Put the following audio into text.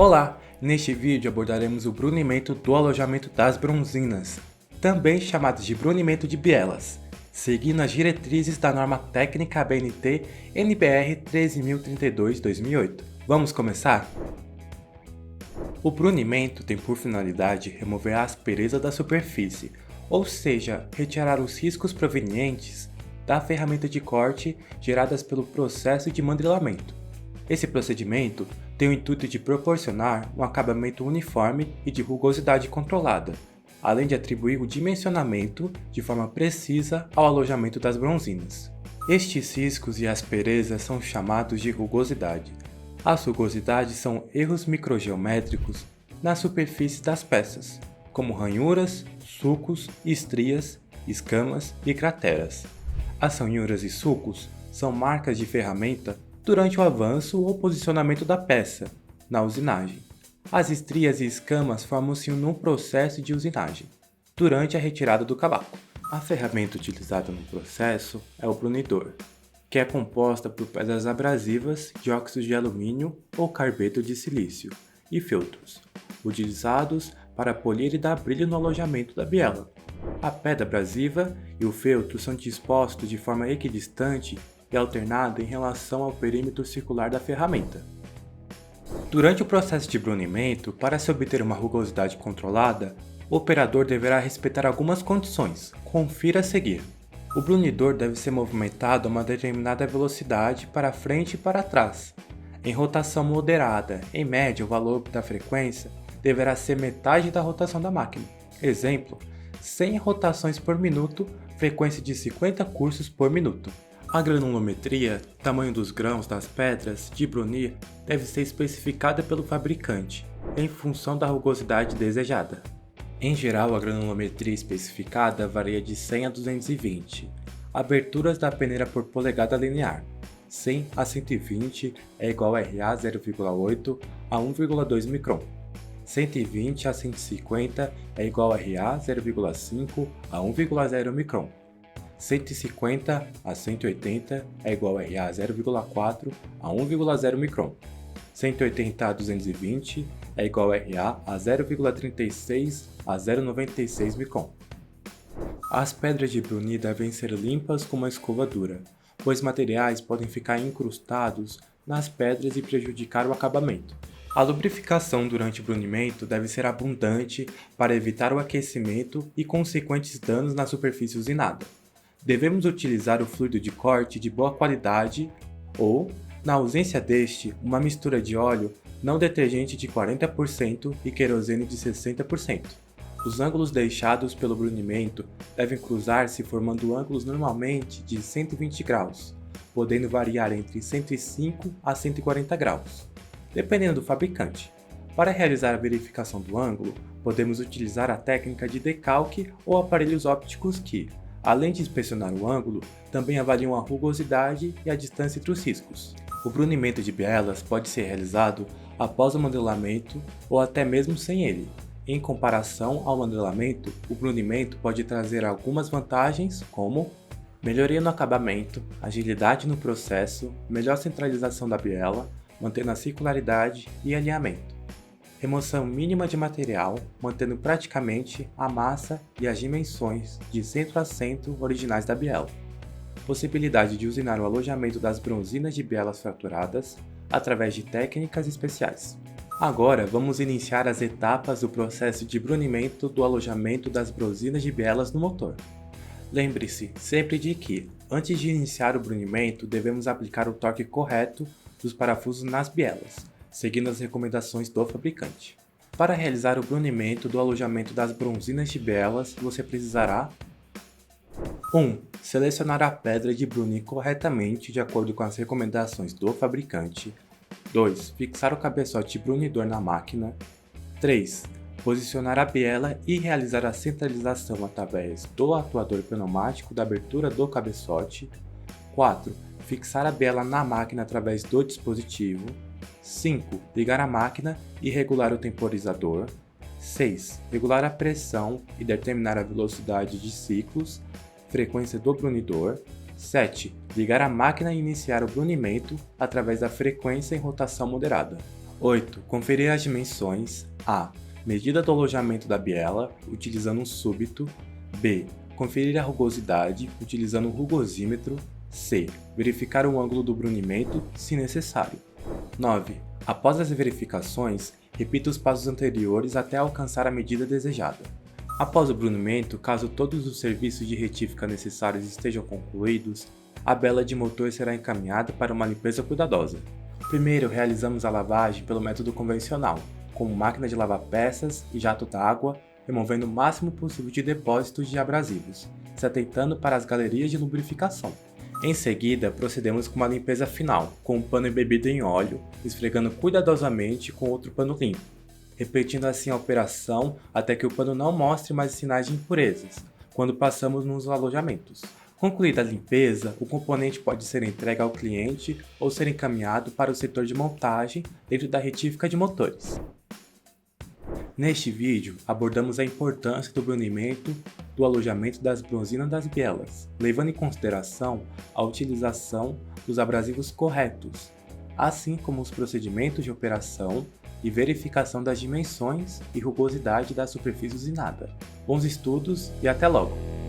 Olá! Neste vídeo abordaremos o brunimento do alojamento das bronzinas, também chamado de brunimento de bielas, seguindo as diretrizes da norma técnica ABNT NBR 13032-2008. Vamos começar? O brunimento tem por finalidade remover a aspereza da superfície, ou seja, retirar os riscos provenientes da ferramenta de corte geradas pelo processo de mandrilamento. Esse procedimento tem o intuito de proporcionar um acabamento uniforme e de rugosidade controlada, além de atribuir o dimensionamento de forma precisa ao alojamento das bronzinas. Estes riscos e asperezas são chamados de rugosidade. As rugosidades são erros microgeométricos na superfície das peças, como ranhuras, sulcos, estrias, escamas e crateras. As ranhuras e sulcos são marcas de ferramenta durante o avanço ou posicionamento da peça, na usinagem. As estrias e escamas formam-se no processo de usinagem, durante a retirada do cavaco. A ferramenta utilizada no processo é o brunidor, que é composta por pedras abrasivas, dióxido de alumínio ou carbeto de silício, e feltros, utilizados para polir e dar brilho no alojamento da biela. A pedra abrasiva e o feltro são dispostos de forma equidistante e alternada em relação ao perímetro circular da ferramenta. Durante o processo de brunimento, para se obter uma rugosidade controlada, o operador deverá respeitar algumas condições. Confira a seguir. O brunidor deve ser movimentado a uma determinada velocidade para frente e para trás, em rotação moderada. Em média, o valor da frequência deverá ser metade da rotação da máquina. Exemplo: 100 rotações por minuto, frequência de 50 cursos por minuto. A granulometria, tamanho dos grãos das pedras de brunir, deve ser especificada pelo fabricante, em função da rugosidade desejada. Em geral, a granulometria especificada varia de 100 a 220. Aberturas da peneira por polegada linear. 100 a 120 é igual a RA 0,8 a 1,2 micron. 120 a 150 é igual a RA 0,5 a 1,0 micron. 150 a 180 é igual a RA 0,4 a 1,0 micron. 180 a 220 é igual a RA a 0,36 a 0,96 micron. As pedras de brunir devem ser limpas com uma escova dura, pois materiais podem ficar incrustados nas pedras e prejudicar o acabamento. A lubrificação durante o brunimento deve ser abundante para evitar o aquecimento e consequentes danos na superfície usinada. Devemos utilizar o fluido de corte de boa qualidade ou, na ausência deste, uma mistura de óleo não detergente de 40% e querosene de 60%. Os ângulos deixados pelo brunimento devem cruzar-se formando ângulos normalmente de 120 graus, podendo variar entre 105 a 140 graus, dependendo do fabricante. Para realizar a verificação do ângulo, podemos utilizar a técnica de decalque ou aparelhos ópticos que, além de inspecionar o ângulo, também avaliam a rugosidade e a distância entre os riscos. O brunimento de bielas pode ser realizado após o mandrilamento ou até mesmo sem ele. Em comparação ao mandrilamento, o brunimento pode trazer algumas vantagens, como melhoria no acabamento, agilidade no processo, melhor centralização da biela, mantendo a circularidade e alinhamento. Remoção mínima de material, mantendo praticamente a massa e as dimensões de centro a centro originais da biela. Possibilidade de usinar o alojamento das bronzinas de bielas fraturadas através de técnicas especiais. Agora vamos iniciar as etapas do processo de brunimento do alojamento das bronzinas de bielas no motor. Lembre-se sempre de que, antes de iniciar o brunimento, devemos aplicar o torque correto dos parafusos nas bielas, seguindo as recomendações do fabricante. Para realizar o brunimento do alojamento das bronzinas de bielas, você precisará 1. Selecionar a pedra de brunir corretamente de acordo com as recomendações do fabricante. 2. Fixar o cabeçote brunidor na máquina. 3. Posicionar a biela e realizar a centralização através do atuador pneumático da abertura do cabeçote. 4. Fixar a biela na máquina através do dispositivo. 5. Ligar a máquina e regular o temporizador. 6. Regular a pressão e determinar a velocidade de ciclos, frequência do brunidor. 7. Ligar a máquina e iniciar o brunimento através da frequência em rotação moderada. 8. Conferir as dimensões. A. Medida do alojamento da biela, utilizando um súbito. B. Conferir a rugosidade, utilizando um rugosímetro. C. Verificar o ângulo do brunimento, se necessário. 9. Após as verificações, repita os passos anteriores até alcançar a medida desejada. Após o brunimento, caso todos os serviços de retífica necessários estejam concluídos, a biela de motor será encaminhada para uma limpeza cuidadosa. Primeiro, realizamos a lavagem pelo método convencional, como máquina de lavar peças e jato d'água, removendo o máximo possível de depósitos de abrasivos, se atentando para as galerias de lubrificação. Em seguida, procedemos com uma limpeza final, com um pano embebido em óleo, esfregando cuidadosamente com outro pano limpo, repetindo assim a operação até que o pano não mostre mais sinais de impurezas, quando passamos nos alojamentos. Concluída a limpeza, o componente pode ser entregue ao cliente ou ser encaminhado para o setor de montagem dentro da retífica de motores. Neste vídeo, abordamos a importância do brunimento do alojamento das bronzinas das bielas, levando em consideração a utilização dos abrasivos corretos, assim como os procedimentos de operação e verificação das dimensões e rugosidade da superfície usinada. Bons estudos e até logo!